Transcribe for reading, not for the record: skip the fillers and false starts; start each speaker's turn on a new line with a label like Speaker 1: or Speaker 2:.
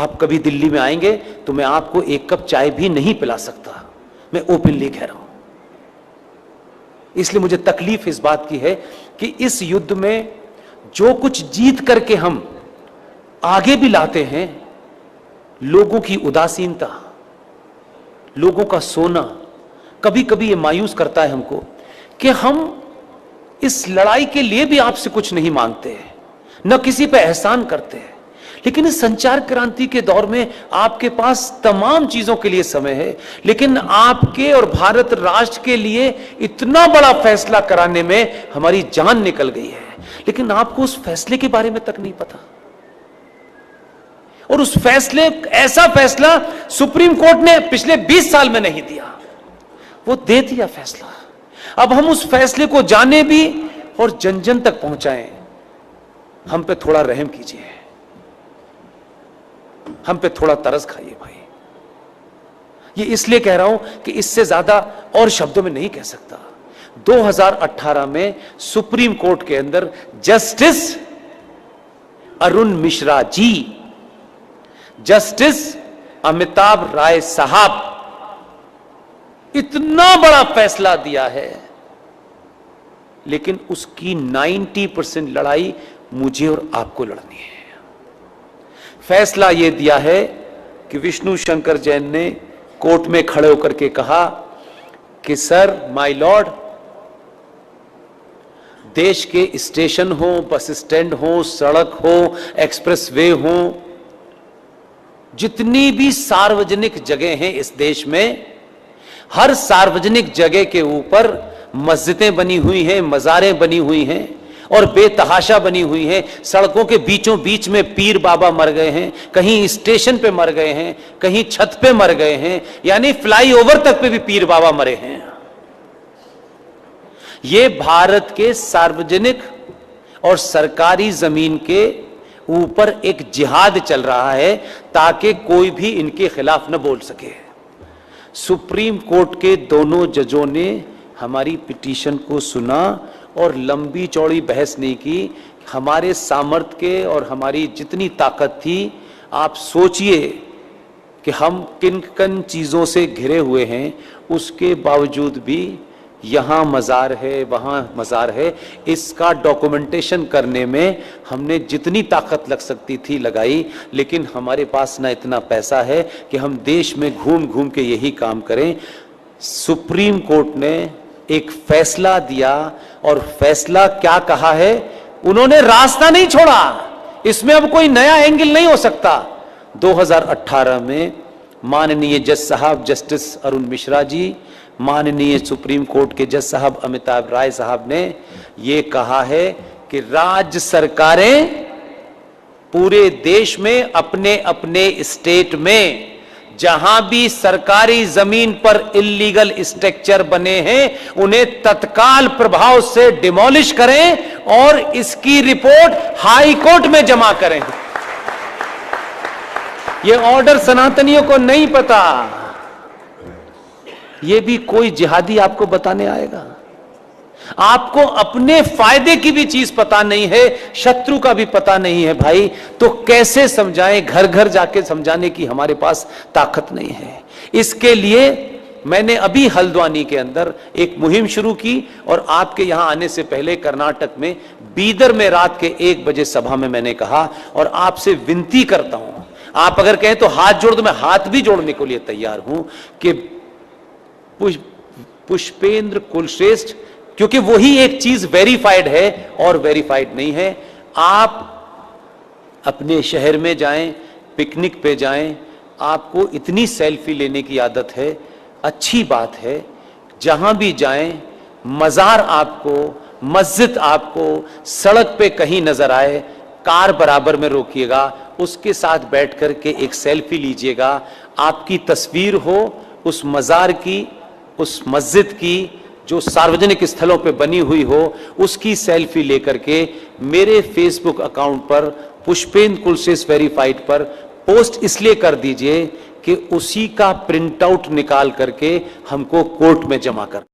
Speaker 1: आप कभी दिल्ली में आएंगे तो मैं आपको एक कप चाय भी नहीं पिला सकता, मैं ओपनली कह रहा हूं। इसलिए मुझे तकलीफ इस बात की है कि इस युद्ध में जो कुछ जीत करके हम आगे भी लाते हैं, लोगों की उदासीनता, लोगों का सोना, कभी कभी ये मायूस करता है हमको कि हम इस लड़ाई के लिए भी आपसे कुछ नहीं मांगते हैं, न किसी पे एहसान करते हैं। लेकिन इस संचार क्रांति के दौर में आपके पास तमाम चीजों के लिए समय है, लेकिन आपके और भारत राष्ट्र के लिए इतना बड़ा फैसला कराने में हमारी जान निकल गई है, लेकिन आपको उस फैसले के बारे में तक नहीं पता। और उस फैसले, ऐसा फैसला सुप्रीम कोर्ट ने पिछले 20 साल में नहीं दिया, वो दे दिया फैसला। अब हम उस फैसले को जाने भी और जन जन तक पहुंचाएं। हम पे थोड़ा रहम कीजिए, हम पे थोड़ा तरस खाइए भाई। ये इसलिए कह रहा हूं कि इससे ज्यादा और शब्दों में नहीं कह सकता। 2018 में सुप्रीम कोर्ट के अंदर जस्टिस अरुण मिश्रा जी, जस्टिस अमिताभ राय साहब इतना बड़ा फैसला दिया है, लेकिन उसकी 90% लड़ाई मुझे और आपको लड़नी है। फैसला यह दिया है कि विष्णु शंकर जैन ने कोर्ट में खड़े होकर के कहा कि सर, माय लॉर्ड, देश के स्टेशन हो, बस स्टैंड हो, सड़क हो, एक्सप्रेसवे हो, जितनी भी सार्वजनिक जगह हैं इस देश में, हर सार्वजनिक जगह के ऊपर मस्जिदें बनी हुई हैं, मज़ारें बनी हुई हैं और बेतहाशा बनी हुई हैं। सड़कों के बीचों बीच में पीर बाबा मर गए हैं, कहीं स्टेशन पे मर गए हैं, कहीं छत पे मर गए हैं, यानी फ्लाईओवर तक पे भी पीर बाबा मरे हैं। ये भारत के सार्वजनिक और सरकारी जमीन के ऊपर एक जिहाद चल रहा है ताकि कोई भी इनके खिलाफ न बोल सके। सुप्रीम कोर्ट के दोनों जजों ने हमारी पिटीशन को सुना और लंबी चौड़ी बहस नहीं की। हमारे सामर्थ्य के और हमारी जितनी ताकत थी, आप सोचिए कि हम किन किन चीज़ों से घिरे हुए हैं, उसके बावजूद भी यहाँ मज़ार है, वहाँ मज़ार है, इसका डॉक्यूमेंटेशन करने में हमने जितनी ताकत लग सकती थी लगाई। लेकिन हमारे पास ना इतना पैसा है कि हम देश में घूम घूम के यही काम करें। सुप्रीम कोर्ट ने एक फैसला दिया और फैसला क्या कहा है, उन्होंने रास्ता नहीं छोड़ा। इसमें अब कोई नया एंगल नहीं हो सकता। 2018 में माननीय जज साहब जस्टिस अरुण मिश्रा जी, माननीय सुप्रीम कोर्ट के जज साहब अमिताभ राय साहब ने ये कहा है कि राज्य सरकारें पूरे देश में अपने अपने स्टेट में जहां भी सरकारी जमीन पर इल्लीगल स्ट्रक्चर बने हैं, उन्हें तत्काल प्रभाव से डिमोलिश करें और इसकी रिपोर्ट हाई कोर्ट में जमा करें। यह ऑर्डर सनातनियों को नहीं पता, यह भी कोई जिहादी आपको बताने आएगा। आपको अपने फायदे की भी चीज पता नहीं है, शत्रु का भी पता नहीं है भाई, तो कैसे समझाएं? घर घर जाके समझाने की हमारे पास ताकत नहीं है। इसके लिए मैंने अभी हल्द्वानी के अंदर एक मुहिम शुरू की और आपके यहां आने से पहले कर्नाटक में बीदर में रात के 1 बजे सभा में मैंने कहा, और आपसे विनती करता हूं, आप अगर कहें तो हाथ जोड़ दो, मैं हाथ भी जोड़ने के लिए तैयार हूं कि पुष्पेंद्र कुलश्रेष्ठ, क्योंकि वही एक चीज वेरीफाइड है और वेरीफाइड नहीं है। आप अपने शहर में जाएं, पिकनिक पे जाएं, आपको इतनी सेल्फी लेने की आदत है, अच्छी बात है। जहां भी जाएं, मज़ार आपको, मस्जिद आपको सड़क पे कहीं नजर आए, कार बराबर में रोकिएगा, उसके साथ बैठ करके एक सेल्फी लीजिएगा। आपकी तस्वीर हो उस मज़ार की, उस मस्जिद की जो सार्वजनिक स्थलों पे बनी हुई हो, उसकी सेल्फी लेकर के मेरे फेसबुक अकाउंट पर पुष्पेंद्र कुलश्रेष्ठ वेरीफाइड पर पोस्ट इसलिए कर दीजिए कि उसी का प्रिंट आउट निकाल करके हमको कोर्ट में जमा कर